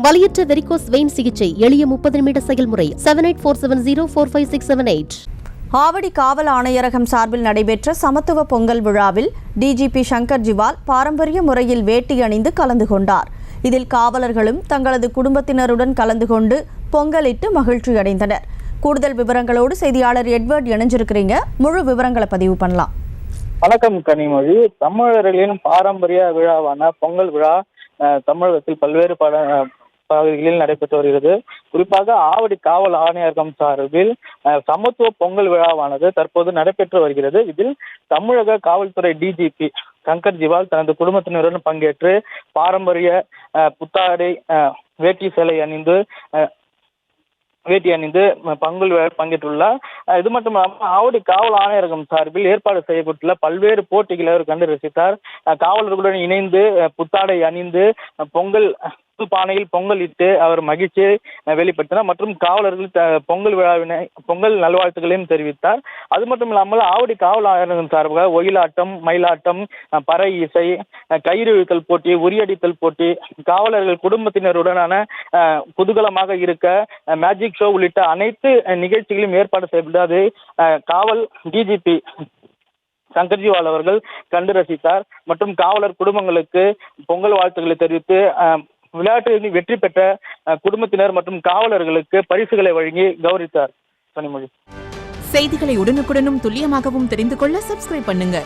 வலியற்ற varicose vein சிகிச்சை எளிய 30 நிமிட செயல்முறை 7847045678. ஆவடி காவல் ஆணையரகம் சார்பில் நடைபெற்ற சமத்துவ பொங்கல் விழாவில் டிஜிபி சங்கர் ஜிவால் பாரம்பரிய முறையில் வேட்டி அணிந்து கலந்து கொண்டார். இதில் காவலர்களும் தங்களது குடும்பத்தினருடன் கலந்து கொண்டு பொங்கலிட்டு மகிழ்ச்சி அடைந்தனர். கூடுதல் விவரங்களோடு செய்தியாளர் எட்வர்ட் இணைஞ்சிருக்கிறீங்க. முழு விவரங்களை பதிவு பண்ணலாம். வணக்கம் கனிமொழி. தமிழர்களின் பாரம்பரிய விழாவான பொங்கல் விழா தமிழகத்தில் பல்வேறு பகுதிகளில் நடைபெற்று வருகிறது. குறிப்பாக ஆவடி காவல் ஆணையரகம் சார்பில் சமத்துவ பொங்கல் விழாவானது தற்போது நடைபெற்று வருகிறது. இதில் தமிழக காவல்துறை டிஜிபி சங்கர் ஜிவால் தனது குடும்பத்தினருடன் பங்கேற்று பாரம்பரிய புத்தாடை வேட்டி அணிந்து பொங்கல் விழாவில் பங்கேற்றுள்ளார். இது மட்டும் இல்லாமல் ஆவடி காவல் ஆணையரகம் சார்பில் ஏற்பாடு செய்யப்பட்டுள்ள பல்வேறு போட்டிகளை அவர் கண்டு ரசித்தார். காவலர்களுடன் இணைந்து புத்தாடை அணிந்து பொங்கல் பானையில் பொங்கல் இட்டு அவர் மகிழ்ச்சியை வெளிப்படுத்தினார் மற்றும் காவலர்கள் பொங்கல் நல்வாழ்த்துக்களையும் தெரிவித்தார். அது மட்டும் இல்லாமல் ஆவடி காவல் ஆணையரகம் சார்பாக ஒயிலாட்டம், மயிலாட்டம், பறை இசை, கயிறு இழுத்தல் போட்டி, உரியடித்தல் போட்டி, காவலர்கள் குடும்பத்தினருடனான குதூகலமாக இருக்க மேஜிக் ஷோ உள்ளிட்ட அனைத்து நிகழ்ச்சிகளையும் ஏற்பாடு செய்யப்பட்டது. காவல் டிஜிபி சங்கர் ஜிவால் அவர்கள் கண்டு ரசித்தார் மற்றும் காவலர் குடும்பங்களுக்கு பொங்கல் வாழ்த்துக்களை தெரிவித்து விளையாட்டில் வெற்றி பெற்ற குடும்பத்தினர் மற்றும் காவலர்களுக்கு பரிசுகளை வழங்கி கௌரவித்தார். கனிமொழி. செய்திகளை உடனுக்குடனும் துல்லியமாகவும் தெரிந்து கொள்ள சப்ஸ்கிரைப் பண்ணுங்க.